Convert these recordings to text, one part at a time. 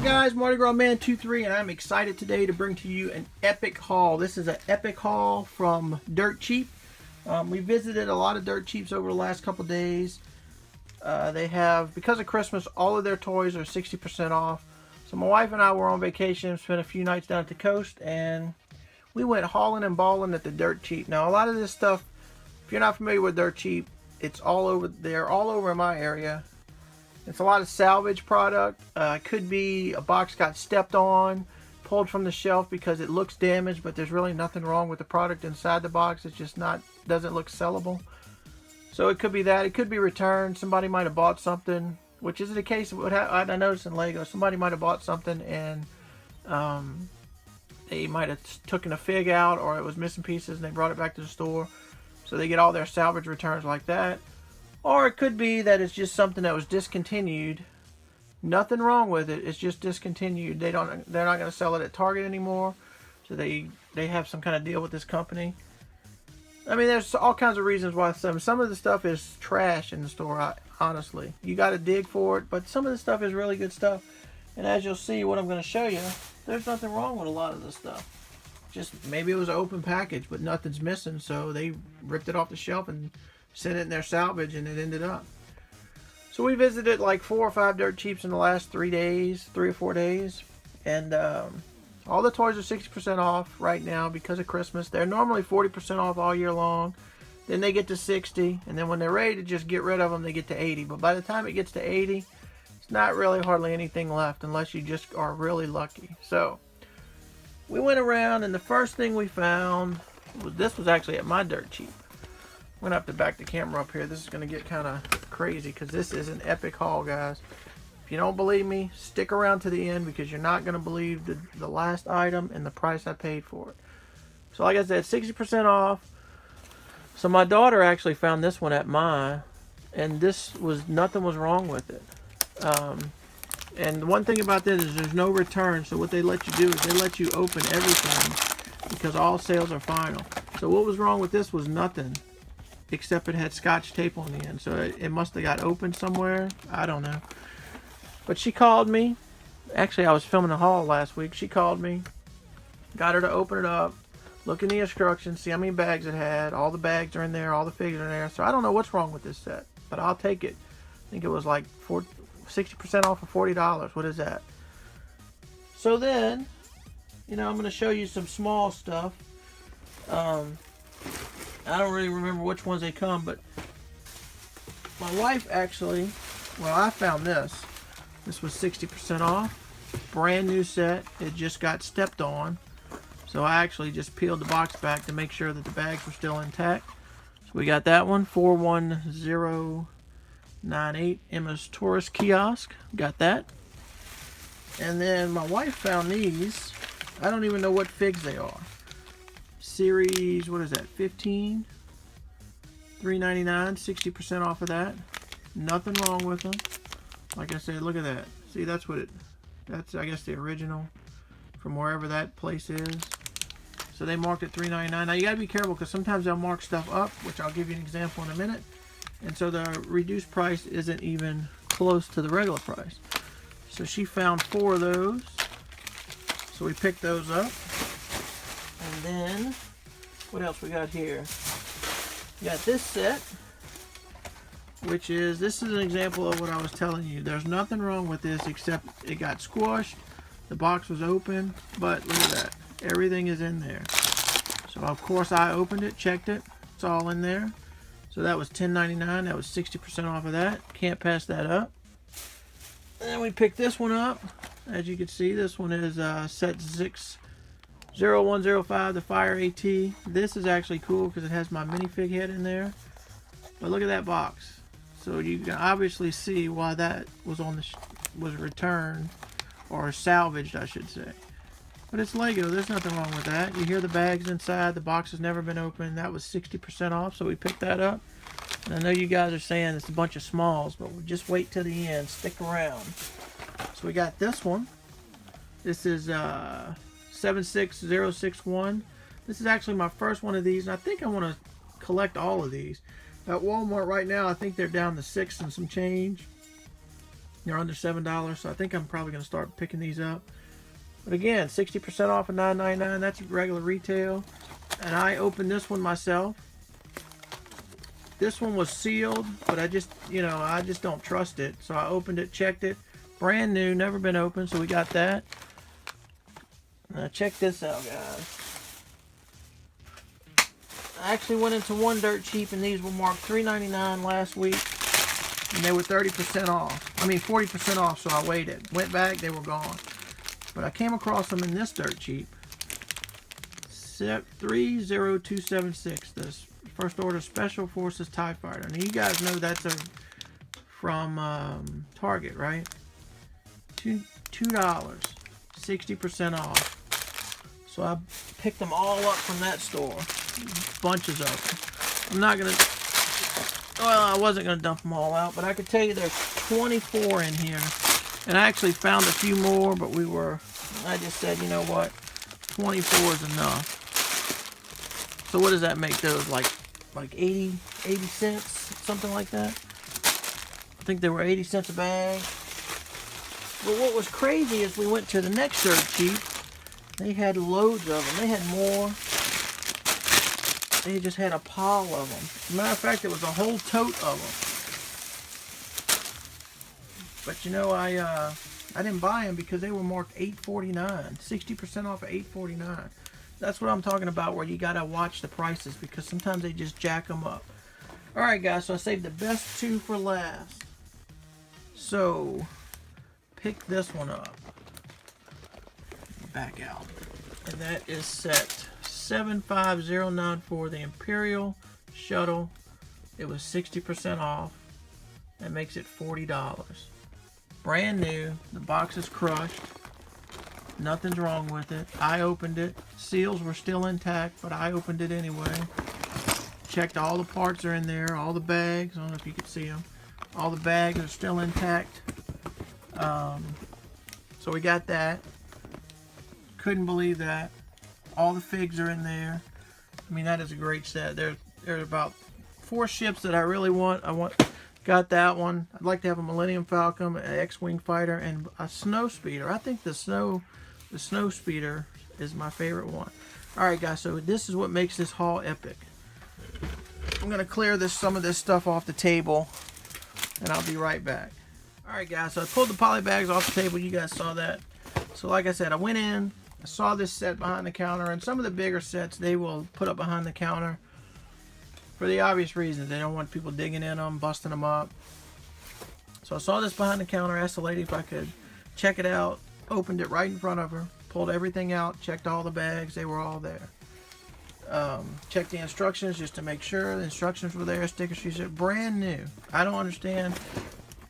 guys, Mardi Gras Man 23, and I'm excited today to bring to you an epic haul. This is an epic haul from Dirt Cheap. We visited a lot of Dirt Cheaps over the last couple days. They have, because of Christmas, all of their toys are 60% off. So my wife and I were on vacation, spent a few nights down at the coast, and we went hauling and balling at the Dirt Cheap. Now, a lot of this stuff, if you're not familiar with Dirt Cheap, it's all over. They're all over in my area. It's a lot of salvage product. Could be a box got stepped on, pulled from the shelf because it looks damaged, but there's really nothing wrong with the product inside the box. It's just doesn't look sellable. So it could be that. It could be returned. Somebody might have bought something, which is the case. I noticed in Lego, somebody might have bought something and they might have taken a fig out, or it was missing pieces and they brought it back to the store. So they get all their salvage returns like that. Or it could be that it's just something that was discontinued. Nothing wrong with it. It's just discontinued. They're not going to sell it at Target anymore. So they have some kind of deal with this company. I mean, there's all kinds of reasons why some of the stuff is trash in the store, honestly. You got to dig for it, but some of the stuff is really good stuff. And as you'll see, what I'm going to show you, there's nothing wrong with a lot of this stuff. Just maybe it was an open package, but nothing's missing, so they ripped it off the shelf and sent it in their salvage, and it ended up. So we visited like 4 or 5 Dirt Cheaps in the last 3 or 4 days, and all the toys are 60% off right now because of Christmas. They're normally 40% off all year long. Then they get to 60, and then when they're ready to just get rid of them, they get to 80. But by the time it gets to 80, it's not really hardly anything left unless you just are really lucky. So we went around, and the first thing we found this was actually at my Dirt Cheap. I'm gonna have to back the camera up here. This is gonna get kind of crazy because this is an epic haul, guys. If you don't believe me, stick around to the end because you're not gonna believe the last item and the price I paid for it. So like I said, 60% off. So my daughter actually found this one at mine, and nothing was wrong with it. And the one thing about this is there's no return. So what they let you do is they let you open everything because all sales are final. So what was wrong with this was nothing, except it had scotch tape on the end. So it must have got opened somewhere. I don't know. But she called me. Actually, I was filming a haul last week. She called me. Got her to open it up. Look in the instructions. See how many bags it had. All the bags are in there. All the figures are in there. So I don't know what's wrong with this set. But I'll take it. I think it was like 60% off for $40. What is that? So then, I'm going to show you some small stuff. I don't really remember which ones they come, but my wife actually, I found this. This was 60% off. Brand new set. It just got stepped on. So I actually just peeled the box back to make sure that the bags were still intact. So we got that one, 41098 Emma's Tourist Kiosk. Got that. And then my wife found these. I don't even know what figs they are. Series, what is that, 15, $3.99, 60% off of that. Nothing wrong with them. Like I said, look at that. See, that's I guess the original from wherever that place is. So they marked it $3.99. Now you gotta be careful because sometimes they'll mark stuff up, which I'll give you an example in a minute. And so the reduced price isn't even close to the regular price. So she found 4 of those. So we picked those up. And then, what else we got here? We got this set, which this is an example of what I was telling you. There's nothing wrong with this except it got squashed. The box was open, but look at that. Everything is in there. So of course I opened it, checked it. It's all in there. So that was $10.99. That was 60% off of that. Can't pass that up. And then we picked this one up. As you can see, this one is set 60105, the Fire AT. This is actually cool because it has my minifig head in there. But look at that box. So you can obviously see why that was was returned, or salvaged, I should say. But it's Lego. There's nothing wrong with that. You hear the bags inside. The box has never been opened. That was 60% off, so we picked that up. And I know you guys are saying it's a bunch of smalls, but we'll just wait till the end. Stick around. So we got this one. This is 76061. This is actually my first one of these, and I think I want to collect all of these. At Walmart right now, I think they're down to 6 and some change. They're under $7, so I think I'm probably going to start picking these up. But again, 60% off of $9.99. That's regular retail. And I opened this one myself. This one was sealed, but I just don't trust it. So I opened it, checked it. Brand new, never been opened, so we got that. Now check this out, guys. I actually went into one dirt cheap, and these were marked $3.99 last week. And they were 30% off. I mean 40% off, so I waited. Went back, they were gone. But I came across them in this dirt cheap. 30276. This first order Special Forces TIE Fighter. Now you guys know that's from Target, right? $2. 60% off. So I picked them all up from that store. Bunches of them. I'm not going to... Well, I wasn't going to dump them all out, but I could tell you there's 24 in here. And I actually found a few more, but I just said, you know what? 24 is enough. So what does that make those? Like 80 cents? Something like that? I think they were 80 cents a bag. But what was crazy is we went to the next dirt cheap. They had loads of them. They had more. They just had a pile of them. As a matter of fact, it was a whole tote of them. But you know, I didn't buy them because they were marked $8.49. 60% off of $8.49. That's what I'm talking about, where you gotta watch the prices because sometimes they just jack them up. All right, guys. So I saved the best two for last. So pick this one up. Back out, and that is set 75094, the Imperial shuttle. It was 60% off. That makes it $40. Brand new. The box is crushed. Nothing's wrong with it. I opened it. Seals were still intact, but I opened it anyway. Checked all the parts are in there. All the bags. I don't know if you can see them. All the bags are still intact. So we got that. Couldn't believe that. All the figs are in there. I mean, that is a great set. There's about 4 ships that I really want. Got that one. I'd like to have a Millennium Falcon, an X-Wing fighter, and a snow speeder. I think the snow speeder is my favorite one. All right, guys. So this is what makes this haul epic. I'm gonna clear some of this stuff off the table, and I'll be right back. All right, guys. So I pulled the poly bags off the table. You guys saw that. So like I said, I went in. I saw this set behind the counter, and some of the bigger sets they will put up behind the counter for the obvious reason. They don't want people digging in them, busting them up. So I saw this behind the counter, asked the lady if I could check it out, opened it right in front of her, pulled everything out, checked all the bags, they were all there. Checked the instructions just to make sure the instructions were there, sticker sheets are brand new. I don't understand,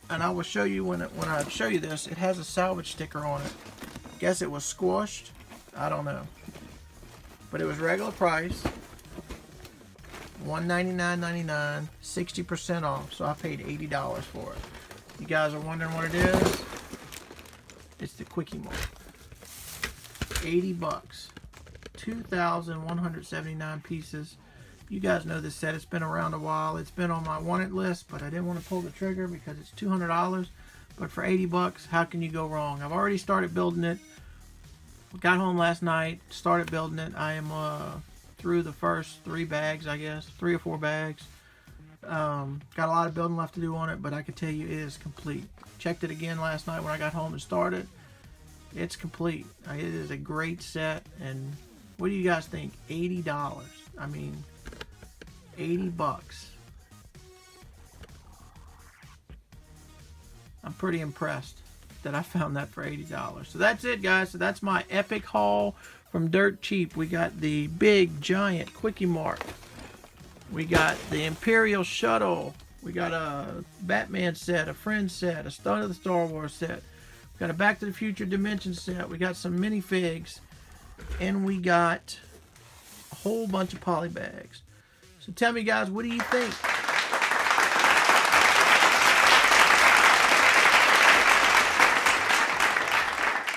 and I will show you when I show you this, it has a salvage sticker on it. Guess it was squashed. I don't know. But it was regular price. $199.99, 60% off. So I paid $80 for it. You guys are wondering what it is? It's the Quickie Mart. 80 bucks. 2,179 pieces. You guys know this set. It's been around a while. It's been on my wanted list, but I didn't want to pull the trigger because it's $200. But for 80 bucks, how can you go wrong? I've already started building it. Got home last night, started building it. I am through the first 3 bags, I guess. 3 or 4 bags. Got a lot of building left to do on it, but I can tell you it is complete. Checked it again last night when I got home and started. It's complete. It is a great set. And what do you guys think? $80. I mean, 80 bucks. I'm pretty impressed that I found that for $80. So that's it, guys. So that's my epic haul from Dirt Cheap. We got the big, giant Quickie Mart. We got the Imperial shuttle. We got a Batman set, a Friends set, a Stone of the Star Wars set. We got a Back to the Future Dimension set. We got some minifigs. And we got a whole bunch of poly bags. So tell me, guys, what do you think?